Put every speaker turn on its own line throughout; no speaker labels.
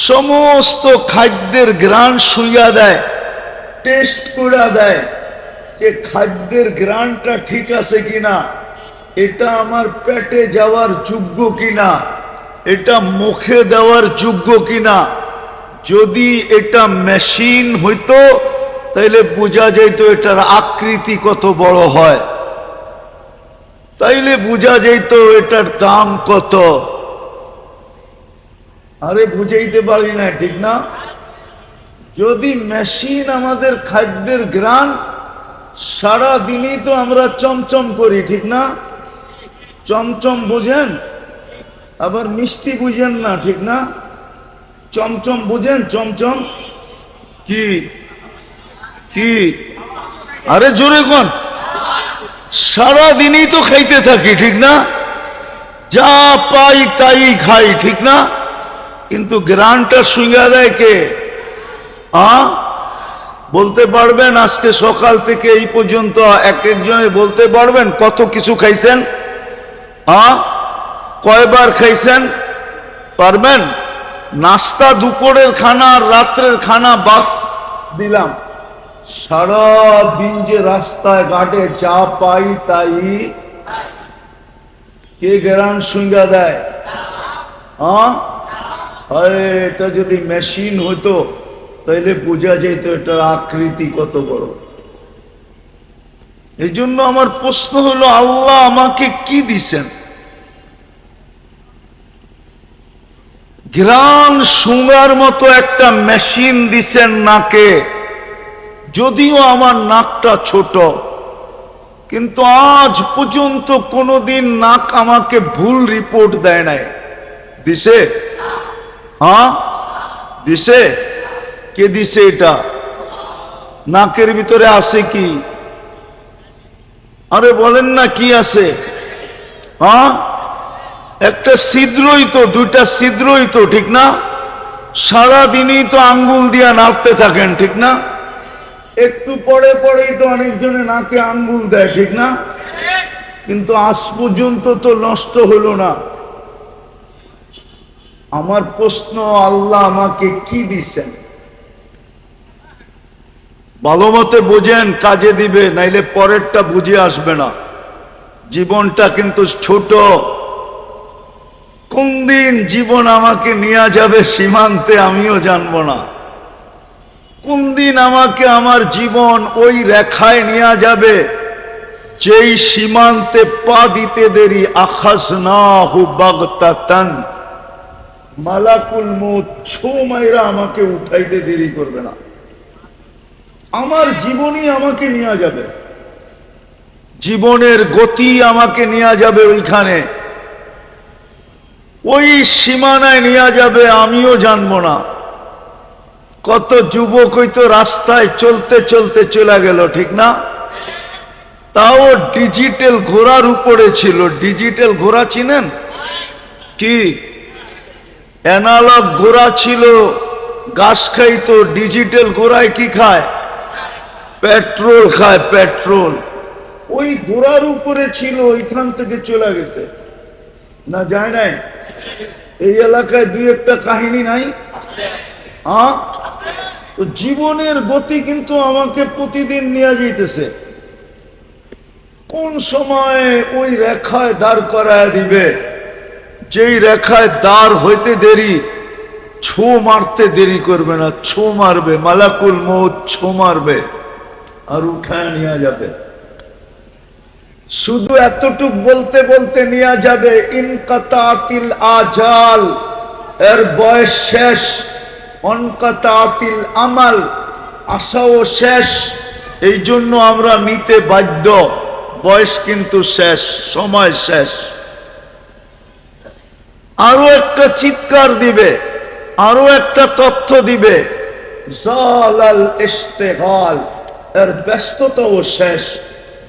সমস্ত খাদ্যের ঘ্রাণ শুইয়া দেয়, টেস্ট করে দেয় যে খাদ্যের ঘ্রাণটা ঠিক আছে কিনা, এটা আমার পেটে যাওয়ার যোগ্য কিনা, এটা মুখে দেওয়ার যোগ্য কিনা। যদি এটা মেশিন হইতো তাইলে বোঝা যাইত এটার আকৃতি কত বড় হয়, তাইলে বোঝা যাইত এটার দাম কত। আরে বুঝাইতে পারি না, ঠিক না? যদি মেশিন আমাদের খাদ্যের ঘ্রাণ, সারা দিনই তো আমরা চমচম করি, ঠিক না? চমচম বুঝেন, আবার মিষ্টি বুঝেন না, ঠিক না? চমচম বুঝেন? চমচম কি কি? আরে জোরে কোন, সারা দিনই তো খাইতে থাকি, ঠিক না? যা পাই তাই খাই, ঠিক না? কিন্তু গ্রানটা শুঙ্গা দেয় কে? বলতে পারবেন আজকে সকাল থেকে এই পর্যন্ত এক একজনে বলতে পারবেন কত কিছু খাইছেন? কয়বার খাইছেন পারবেন? নাস্তা, দুপুরের খানা আর রাত্রের খানা বাদ দিলাম, সারা দিন যে রাস্তায় ঘাটে যা পাই তাই কে গ্রান শুঙ্গা দেয়? এটা যদি মেশিন হতো তাইলে বোঝা যেত এটার আকৃতি কত বড়। এই জন্য আমার প্রশ্ন হলো, আল্লাহ আমাকে কি দিছেন? ঘ্রাণ শুঙ্গার মতো একটা মেশিন দিছেন নাকে, যদিও আমার নাকটা ছোট, কিন্তু আজ পর্যন্ত কোনোদিন নাক আমাকে ভুল রিপোর্ট দেয় নাই। দিছে? দিছে? কে দিছে এটা? নাকের ভিতরে আছে কি? আরে বলেন না কি আছে? একটা ছিদ্রই তো, দুইটা ছিদ্রই তো, ঠিক না? সারাদিনই তো আঙ্গুল দিয়া নাড়তে থাকেন, ঠিক না? একটু পরে পরেই তো অনেকজনে নাকে আঙ্গুল দেয়, ঠিক না? কিন্তু আজ পর্যন্ত তো নষ্ট হলো না। আমার প্রশ্ন, আল্লাহ আমাকে কি দিছেন? ভালো মতে বোঝেন, কাজে দিবে, নাইলে পরেরটা বুঝে আসবে না। জীবনটা কিন্তু ছোট, কোন দিন জীবন আমাকে নিয়ে যাবে সীমান্তে আমিও জানবো না। কোন দিন আমাকে আমার জীবন ওই রেখায় নিয়ে যাবে যেই সীমান্তে পা দিতে দেরি আখাযনাহু বাগতাতান, মালাকুল মউত ছো মাইরা আমাকে উঠাইতে দেরি করবে না। আমার জীবনই আমাকে নিয়ে যাবে, জীবনের গতি আমাকে নিয়ে যাবে ওইখানে, ওই সীমানায় নিয়ে যাবে, আমিও জানবো না। কত যুবক হয়তো রাস্তায় চলতে চলতে চলে গেল, ঠিক না? তাও ডিজিটাল ঘোড়ার উপরে ছিল। ডিজিটাল ঘোড়া চিনেন কি? অ্যানালগ ঘোড়া ছিল, ঘাস খাইতো। ডিজিটাল ঘোড়ায় কি খায়? পেট্রোল খায়, পেট্রোল। ওই ঘোড়ার উপরে ছিল, ওইখান থেকে চলে গেছে না, যায় নাই? এই এলাকায় দুই একটা কাহিনী নাই? তো জীবনের গতি কিন্তু আমাকে প্রতিদিন নিয়ে যাইতেছে। কোন সময় ওই রেখায় দাঁড় করায় দিবে, যেই রেখায় দাঁড় হইতে দেরি, ছো মারতে দেরি করবে না, ছো মারবে, মালাকুল মউত ছো মারবে আর উঠায় নিয়ে যাবে। শুধু এতটুক বলতে বলতে নিয়ে যাবে, ইনকাতাতিল আজাল, এর বয়স শেষ। অনকাতাতিল আমাল, আশাও শেষ। এই জন্য আমরা নিতে বাধ্য, বয়স কিন্তু শেষ, সময় শেষ। আরো একটা চিৎকার দিবে, আরো একটা তথ্য দিবে, জালাল ইশতিগাল, এর ব্যস্ততাও শেষ।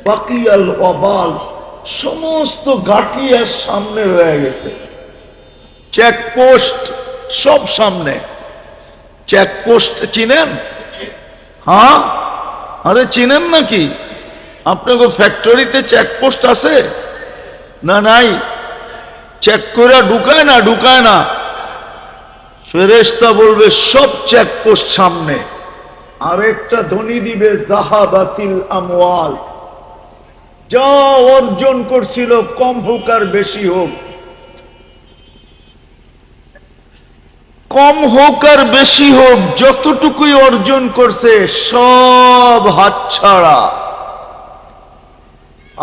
বাকিয়াল ওয়াবাল, সমস্ত ঘাঁটি এর সামনে হয়ে গেছে। চেকপোস্ট সব সামনে। চেকপোস্ট চিনেন? আরে চিনেন নাকি? আপনাকে ফ্যাক্টরিতে চেকপোস্ট আছে না? নাই। চেক করে ঢুকায় না, ঢুকায় না। ফেরেশতা বলবে সব চেকপোস্ট সামনে, আরেকটা ধ্বনি দিবে জাহাবাতিল আমওয়াল, যা অর্জন করছিল কম হোক আর বেশি হোক, কম হোক আর বেশি হোক, যতটুকুই অর্জন করছে সব হাতছাড়া,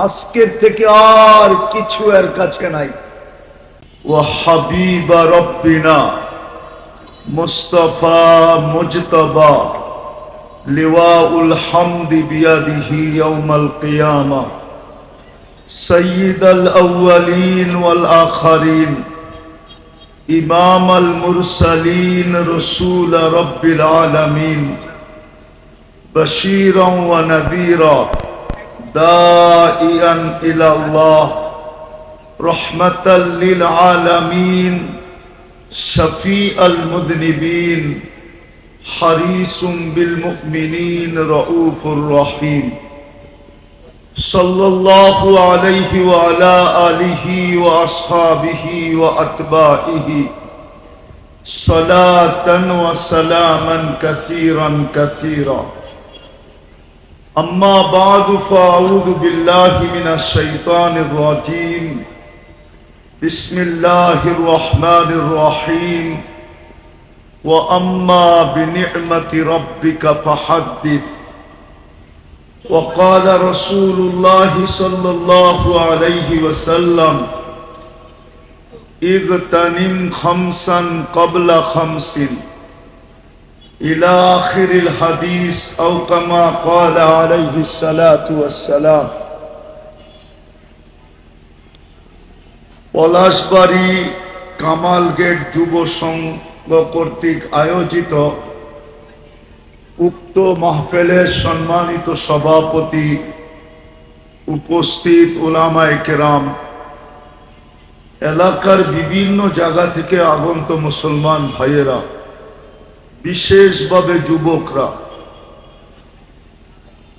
আজকের থেকে আর কিছু এর কাছে নাই। ওয়া হাবিবা রব্বিনা মুস্তাফা মুজতাবা লিওয়াউল হামদি বিয়াদিহি ইয়াউমাল কিয়ামা সাইয়্যিদাল আউয়ালিন ওয়াল আখিরিন ইমামাল মুরসালিন রাসূল রাব্বিল আলামিন বাশীরান ওয়া নাযীরা দাইয়ান ইলাল্লাহ রাহমাতাল লিল আলামিন শাফিআল মুযনিবিন হারিসুম বিল মুমিনিন রাউফুর রহিম সাল্লাল্লাহু আলাইহি ওয়া আলা আলিহি ওয়া আসহাবিহি ওয়া আতবাইহি সালাতান ওয়া সালামান কাসীরান কাসীরা। أما بعد فأعوذ بالله من الشيطان الرجيم بسم الله الرحمن الرحيم وأما بنعمة ربك فحدث. وقال رسول الله صلى الله عليه وسلم اغتنم خمسا قبل خمس إلى آخر الحديث أو كما قال عليه الصلاة والسلام। পলাশবাড়ি কামাল গেট যুব সংঘ কর্তৃক আয়োজিত উক্ত মাহফিলের সম্মানিত সভাপতি, উপস্থিত উলামায়ে কেরাম, এলাকার বিভিন্ন জায়গা থেকে আগত মুসলমান ভাইয়েরা, বিশেষভাবে যুবকরা,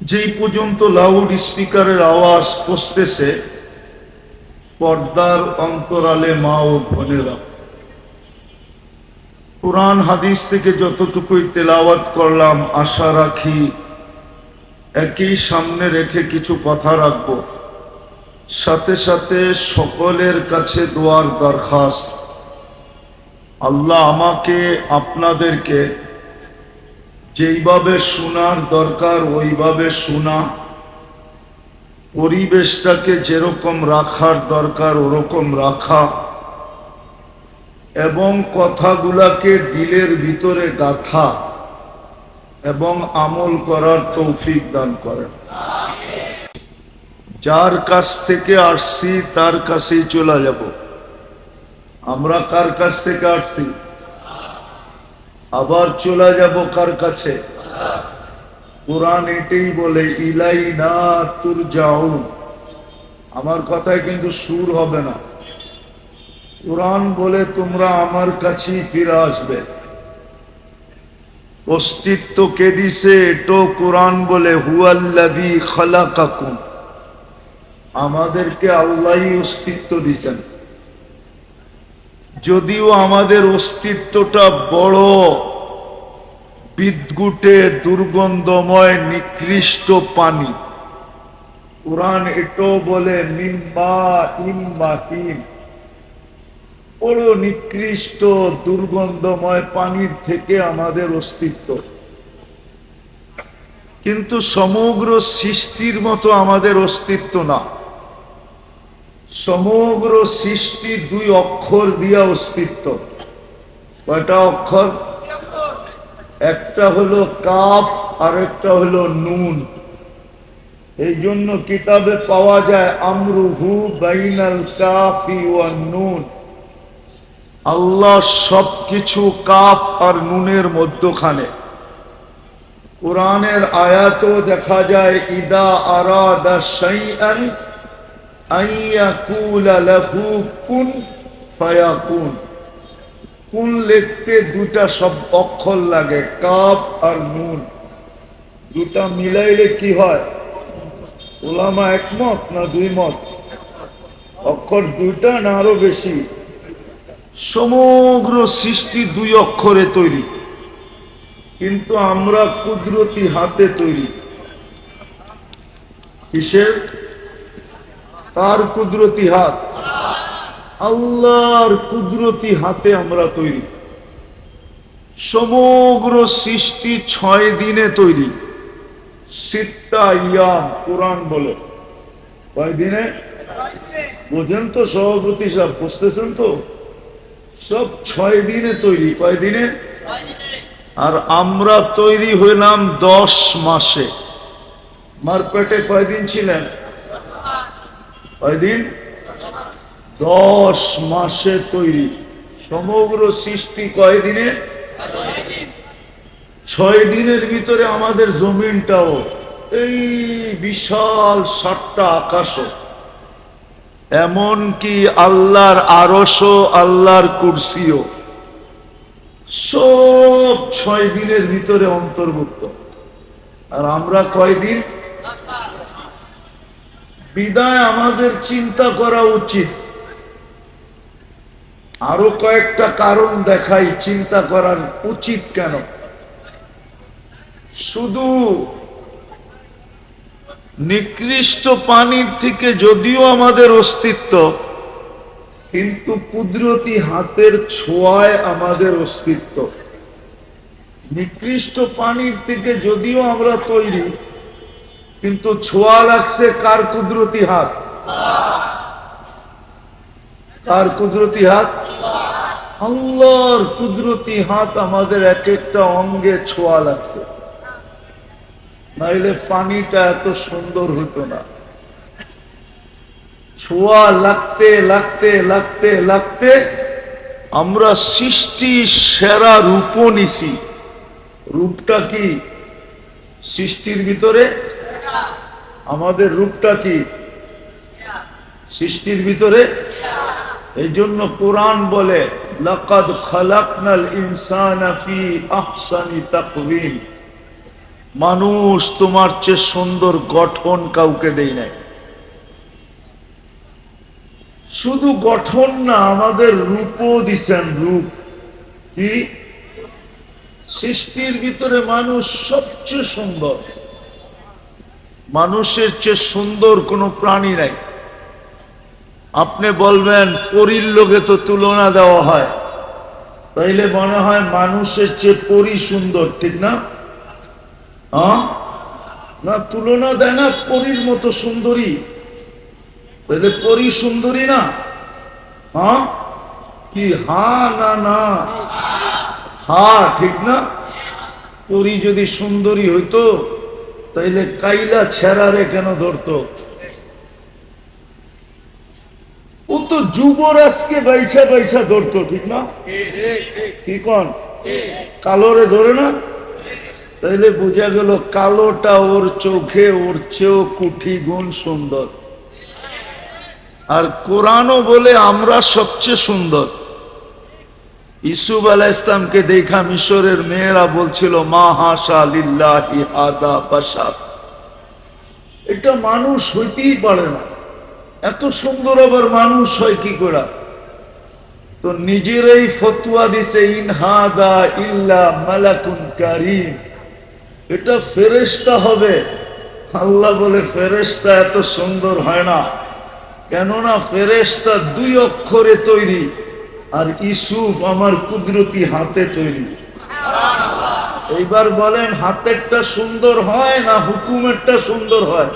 যেই পর্যন্ত লাউড স্পিকারের আওয়াজ পৌঁছতেছে, পর্দার অন্তরালে মা ও বোনেরা, কুরআন হাদিস থেকে যতটুকুই তেলাওয়াত করলাম, আশা রাখি একই সামনে রেখে কিছু কথা রাখব। সাথে সাথে সকলের কাছে দোয়ার দরখাস্ত, আল্লাহ আমাকে আপনাদেরকে যেইভাবে শোনার দরকার ওইভাবে শোনা, পরিবেশটাকে যেরকম রাখার দরকার ওরকম রাখা, এবং কথাগুলাকে দিলের ভিতরে গাঁথা এবং আমল করার তৌফিক দান করেন। যার কাছ থেকে আসছি তার কাছেই চলে যাব। আমরা কার কাছ থেকে আসছি, আবার চলে যাব কার কাছে? কুরআন এটাই বলে, ইলাইনা তুরজাউন। আমার কথায় কিন্তু সুর হবে না। কুরআন বলে তোমরা আমার কাছেই ফিরে আসবে। অস্তিত্ব কে দিছে এটো কুরআন বলে, হুয়াল্লাযী খালাকাকুম। আমাদেরকে আল্লাহই অস্তিত্ব দিয়েছেন। যদিও আমাদের অস্তিত্বটা বড় বিদ্যুটে দুর্গন্ধময় নিকৃষ্ট পানি, কুরআন এটাও বলে মিম্মা ইম্মাহিন, বড় নিকৃষ্ট দুর্গন্ধময় পানির থেকে আমাদের অস্তিত্ব। কিন্তু সমগ্র সৃষ্টির মতো আমাদের অস্তিত্ব না। সমগ্র সৃষ্টি দুই অক্ষর দিয়া অস্তিত্ব। কয়টা অক্ষর? একটা হলো কাফ আর একটা হলো নুন। এই জন্য কিতাবে পাওয়া যায় আমরুহু বাইনাল কাফি ওয়ান নুন। আল্লাহ সবকিছু কাফ আর নুনের মধ্যখানে। কুরআনের আয়াতও দেখা যায়, ইদা আরাদা শাইআন আইয়াকুলা লাহু কুন ফায়াকুন। কুন লিখতে দুটা সব অক্ষর লাগে, কাফ আর নুন। দুটা মিলাইলে কি হয়? উলামা একমত না দুই মত? অক্ষর দুইটা না আরো বেশি? সমগ্র সৃষ্টি দুই অক্ষরে তৈরি, কিন্তু আমরা কুদরতি হাতে তৈরি। কিসের? কার কুদরতি হাত? আল্লাহর কুদরতি হাতে আমরা তৈরি। সমগ্র সৃষ্টি 6 দিনে তৈরি। সিত্তা ইয়াম কোরআন বলে। কয় দিনে? বোঝেন তো সভাপতি সাহেব, বুঝতেছেন তো? সব 6 দিনে তৈরি। কয় দিনে? আর আমরা তৈরি হইলাম 10 মাসে। মার পেটে কয়দিন ছিলেন? কয়দিন? 10 মাসে তৈরি। সমগ্র সৃষ্টি কয় দিনে? 6 দিনের ভিতরে আমাদের জমিনটাও এই বিশাল 7টা আকাশও, এমনকি আল্লাহর আরশও, আল্লাহর কুরসিও সব 6 দিনের ভিতরে অন্তর্ভুক্ত। আর আমরা কয়দিন? বিদায় আমাদের চিন্তা করা উচিত। আরো কয়েকটা কারণ দেখাই চিন্তা করার উচিত কেন। শুধু নিকৃষ্ট পানির থেকে যদিও আমাদের অস্তিত্ব, কিন্তু কুদরতি হাতের ছোঁয়ায় আমাদের অস্তিত্ব। নিকৃষ্ট পানির থেকে যদিও আমরা তৈরি, কিন্তু ছোঁয়া লাগছে কার? কুদরতি হাত। কার কুদরতি হাত? আল্লাহর কুদরতি হাত আমাদের এক একটা অঙ্গে ছোঁয়া লাগছে, নাইলে পানিটা এত সুন্দর হতো না। ছোঁয়া লাগতে লাগতে লাগতে লাগতে আমরা সৃষ্টি সেরা রূপ নিছি। রূপটা কি? সৃষ্টির ভিতরে আমাদের রূপটা কি? সৃষ্টির ভিতরে। এই জন্য কোরআন বলে লাকাদ খালাকনাল ইনসানা ফি আহসানি তাকওয়িম। মানুষ তোমার চেয়ে সুন্দর গঠন কাউকে দেই নাই। শুধু গঠন না, আমাদের রূপও দিছেন। রূপ কি? সৃষ্টির ভিতরে মানুষ সবচেয়ে সুন্দর। মানুষের চেয়ে সুন্দর কোনো প্রাণী নাই। আপনি বলবেন পরীর লোকে তো তুলনা দেওয়া হয়, তাইলে মনে হয় মানুষের চেয়ে পরী সুন্দর, ঠিক না? না, তুলনা দেয় না পরীর মতো সুন্দরী। তাহলে পরী সুন্দরী না? কি? না না, ঠিক না? পরী যদি সুন্দরী হইতো তাইলে কাইলা ছেড়ারে কেন ধরতো? ও তো যুবরাজকে বাইছা বাইছা ধরতো, ঠিক না? কি কন? কালোরে ধরে না? তাইলে বোঝা গেল কালোটা ওর চোখে ওর চেয়েও কোটি গুণ সুন্দর। আর কোরআনও বলে আমরা সবচেয়ে সুন্দর। ইউসুফ আলাইহিস সালামকে দেখা মিশরের মেয়েরা বলছিল মা হাসা লিল্লাহি হাদা বাশার। এটা মানুষ হইতেই পারে না, এত সুন্দর আবার মানুষ হয় কি করে? তো নিজেরাই ফতোয়া দিছে ইন হাদা ইল্লা মালাকুন কারীম, এটা ফেরেশতা হবে। আল্লাহ বলে ফেরেশতা এত সুন্দর হয় না, কেননা ফেরেশতা 2 অক্ষরে তৈরি, আর ইউসুফ আমার কুদরতি হাতে তৈরি। এইবার বলেন হাতেরটা সুন্দর হয় না হুকুমেরটা সুন্দর হয়?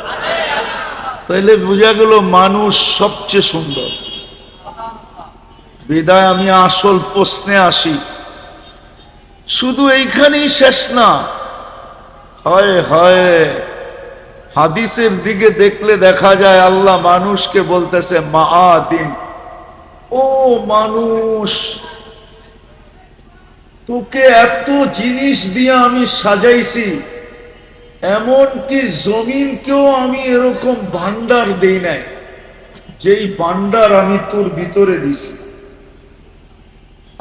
তাইলে বোঝা গেল মানুষ সবচেয়ে সুন্দর। বিদায় আমি আসল প্রশ্নে আসি। শুধু এইখানেই শেষ না, হয় হয় হাদিসের দিকে দেখলে দেখা যায় আল্লাহ মানুষকে বলতেছে মাআদিন, ও মানুষ, তোকে এত জিনিস দিয়ে আমি সাজাইছি, এমনকি জমিনকেও আমি এরকম ভান্ডার দেই নাই যেই ভান্ডার আমি তোর ভিতরে দিছি।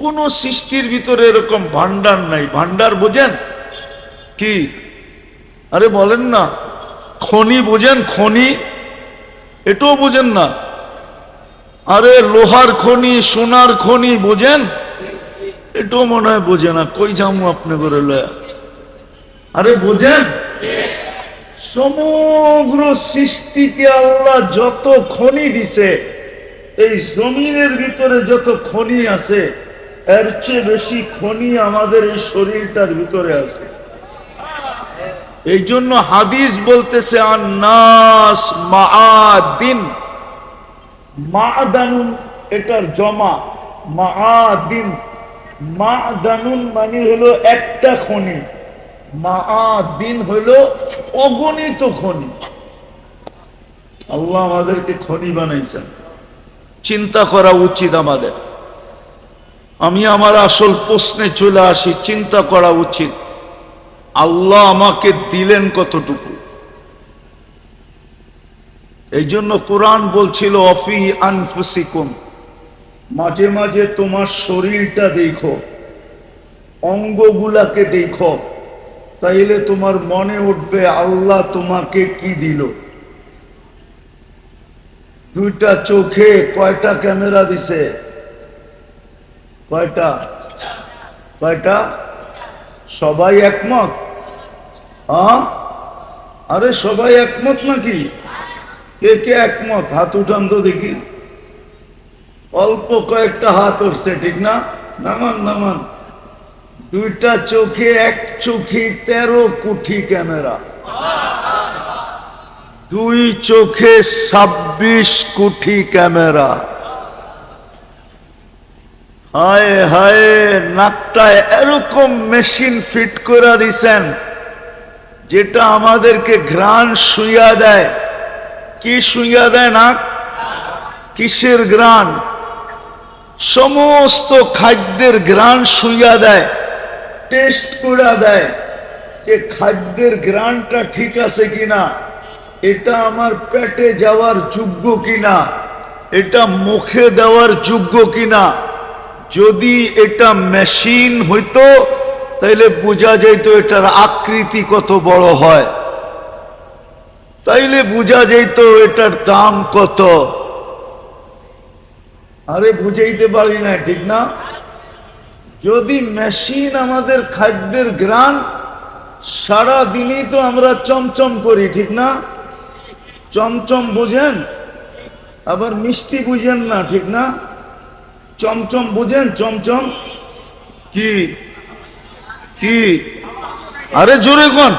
কোন সৃষ্টির ভিতরে এরকম ভান্ডার নাই। ভান্ডার বোঝেন কি? আরে বলেন না, খনি বোঝেন? খনি এটাও বোঝেন না? আরে লোহার খনি, সোনার খনি বোঝেন? এটাও মনে হয় বোঝে না। কই যাবো আপনি করে লয়া? আরে বোঝেন? সমগ্র সৃষ্টিকে আল্লাহ যত খনি দিছে, এই জমিনের ভিতরে যত খনি আছে, এর চেয়ে বেশি খনি আমাদের এই শরীরটার ভিতরে আছে। এই জন্য হাদিস বলতেছে আন্নাস মাআদিন, মা'দানুন এটার জমা, মা'দিন, মা'দানুন মানে হলো একটা খনি, মা'দিন হলো অগণিত খনি। আল্লাহ আমাদেরকে খনি বানাইছেন। চিন্তা করা উচিত আমাদের। আমি আমার আসল প্রশ্নে চলে আসি, চিন্তা করা উচিত আল্লাহ আমাকে দিলেন কতটুকু। এই জন্য কোরআন বলছিল অফি আনফুসিকুম, মাঝে মাঝে তোমার শরীরটা দেখো, অঙ্গগুলাকে দেখো, তাইলে তোমার মনে উঠবে আল্লাহ তোমাকে কি দিল। দুইটা চোখে কয়টা ক্যামেরা দিছে? কয়টা? কয়টা? সবাই একমত? আরে সবাই একমত নাকি? কে কে একমত? হাত উঠান তো দেখি। অল্প কয়েকটা হাত উঠছে, ঠিক না? নামান নামান। দুইটা চোখে, এক চোখে 13 কোটি ক্যামেরা, দুই চোখে 26 কোটি ক্যামেরা। হায় হায়, নাকটায় এরকম মেশিন ফিট করে দিছেন যেটা আমাদেরকে ঘ্রাণ শুইয়া দেয়। কি শুইয়া দেয়? নাক। কিসের ঘ্রাণ? সমস্ত খাদ্যের ঘ্রাণ শুইয়া দেয়, টেস্ট করে দেয় যে খাদ্যের ঘ্রাণটা ঠিক আছে কিনা, এটা আমার পেটে যাওয়ার যোগ্য কিনা, এটা মুখে দেওয়ার যোগ্য কিনা। যদি এটা মেশিন হইতো তাইলে বোঝা যাইতো এটার আকৃতি কত বড় হয়, তাইলে বোঝা যাইতো এটার দাম কত। আরে বুঝাইতে পারি না, ঠিক না? যদি মেশিন আমাদের খাদ্যের ঘ্রাণ, সারা দিনই তো আমরা চমচম করি, ঠিক না? চমচম বুঝেন? আবার মিষ্টি বুঝেন না, ঠিক না? চমচম বুঝেন? চমচম কি? কি? আরে জোরে কোন?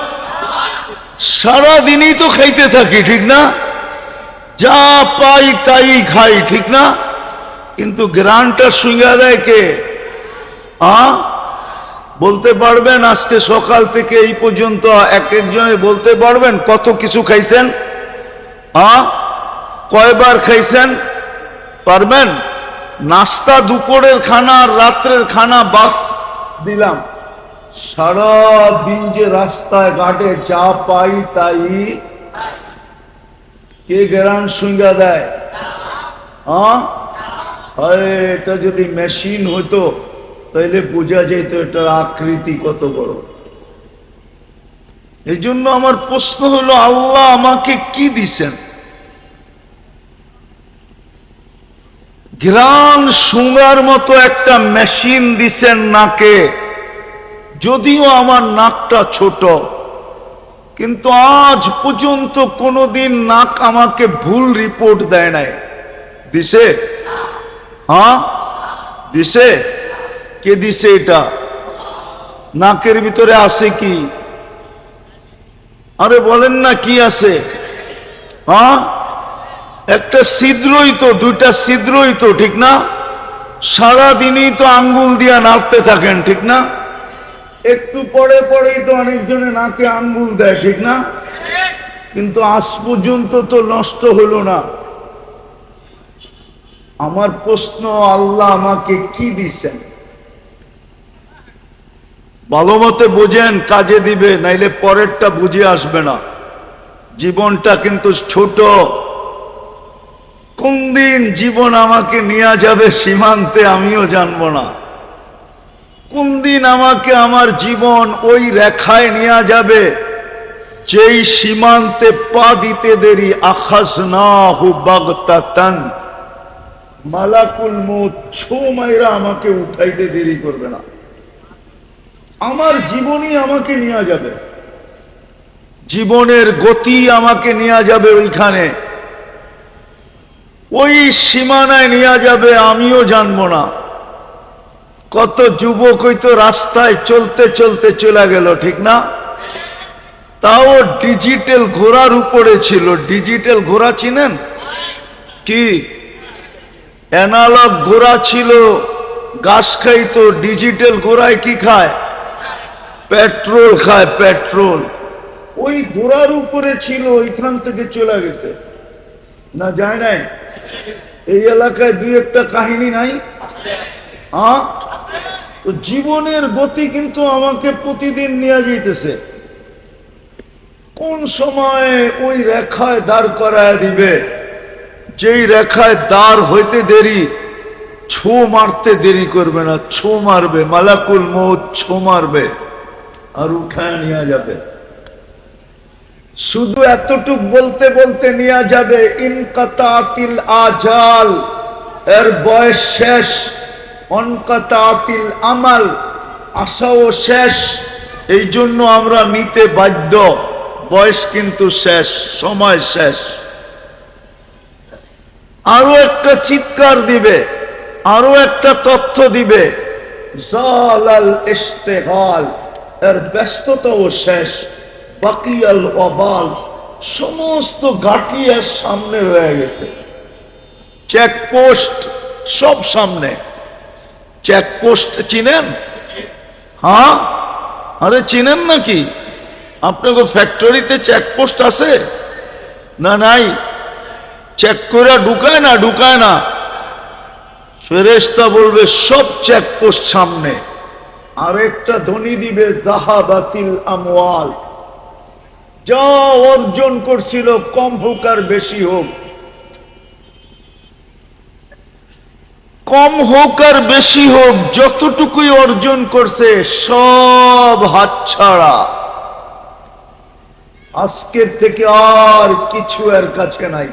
সারা দিনই তো খাইতে থাকি, ঠিক না? যা পাই তাই খাই, ঠিক না? কিন্তু গ্রানটা শুইয়া দেয় কে? বলতে পারবেন আজকে সকাল থেকে এই পর্যন্ত এক একজনে বলতে পারবেন কত কিছু খাইছেন? কয়বার খাইছেন? পারবেন? নাস্তা, দুপুরের খানা আর রাত্রের খানা বাদ দিলাম, সারা দিন যে রাস্তায় ঘাটে যা পাই তাই কে গ্রান শুইয়া দেয়? এটা যদি মেশিন হতো তাইলে বোঝা যেত এটার আকৃতি কত বড়। এই জন্য আমার প্রশ্ন হলো, আল্লাহ আমাকে কি দিছেন? ঘ্রাণ শুঙ্গার মতো একটা মেশিন দিছেন নাকে। যদিও আমার নাকটা ছোট, কিন্তু আজ পর্যন্ত কোনোদিন নাক আমাকে ভুল রিপোর্ট দেয় নাই। দিছে? দিছে? কে দিছে এটা? নাকের ভিতরে আছে কি? আরে বলেন না কি আছে? একটা ছিদ্রই তো, দুইটা ছিদ্রই তো, ঠিক না? সারাদিনই তো আঙ্গুল দিয়া নাড়তে থাকেন, ঠিক না? একটু পরে পরেই তো অনেকজনে নাকে আঙ্গুল দেয়, ঠিক না? কিন্তু আজ পর্যন্ত তো নষ্ট হলো না। আমার প্রশ্ন, আল্লাহ আমাকে কি দিচ্ছেন? ভালো মতে বোঝেন, কাজে দিবে, নাইলে পরেরটা বুঝে আসবে না। জীবনটা কিন্তু ছোট। কোন দিন জীবন আমাকে নিয়ে যাবে সীমান্তে আমিও জানবো না। কোন দিন আমাকে আমার জীবন ওই রেখায় নিয়ে যাবে যেই সীমান্তে পা দিতে দেরি আখাযনাহু বাগতাতান, মালাকুল মউত ছো মাইরা আমাকে উঠাইতে দেরি করবে না। আমার জীবনই আমাকে নিয়ে যাবে, জীবনের গতি আমাকে নিয়ে যাবে ওইখানে, ওই সীমানায় নিয়ে যাবে, আমিও জানবো না। কত যুবক হয়তো রাস্তায় চলতে চলতে চলে গেল, ঠিক না? তাও ডিজিটাল ঘোড়ার উপরে ছিল। ডিজিটাল ঘোড়া চিনেন কি? অ্যানালগ ঘোড়া ছিল, ঘাস খাইতো। ডিজিটাল ঘোড়ায় কি খায়? পেট্রোল খায়, পেট্রোল। ওই ঘোড়ার উপরে ছিল, ওইখান থেকে চলে গেছে না, যায় নাই? এই এলাকায় দুই একটা কাহিনী নাই? হ্যাঁ, তো জীবনের গতি কিন্তু আমাকে প্রতিদিন নিয়ে যাইতেছে। কোন সময় ওই রেখায় দাঁড় করায় দিবে, যেই রেখায় দাঁড় হইতে দেরি, ছো মারতে দেরি করবে না, ছো মারবে, মালাকুল মউত ছো মারবে আর উঠায় নিয়ে যাবে। শুধু এতটুক বলতে বলতে নিয়ে যাবে, ইনকাতাতিল আজাল, এর বয়স শেষ। অনকাতাতিল আমাল, আশাও শেষ। এই জন্য আমরা নিতে বাধ্য, বয়স কিন্তু শেষ, সময় শেষ। আরো একটা চিৎকার দিবে, আরো একটা তথ্য দিবে, জালাল ইশতিগাল, এর ব্যস্ততাও শেষ। বাকিয়াল ওয়াবাল, সমস্ত ঘাঁটি এর সামনে রয়ে গেছে। চেকপোস্ট সব সামনে। চেকপোস্ট চিনেন? হ্যাঁ, আরে চিনেন নাকি? আপনাকে ফ্যাক্টরিতে চেকপোস্ট আছে না? নাই? চেক করে ঢুকায় না? ঢুকায় না। ফেরেশতা বলবে সব চেকপোস্ট সামনে। আরেকটা ধ্বনি দিবে, জাহাবাতিল আমওয়াল, যা অর্জন করছিল, কম হোক আর বেশি হোক, কম হোক আর বেশি হোক, যতটুকুই অর্জন করছে সব হাতছাড়া। আজকের থেকে আর কিছু এর কাছে নাই।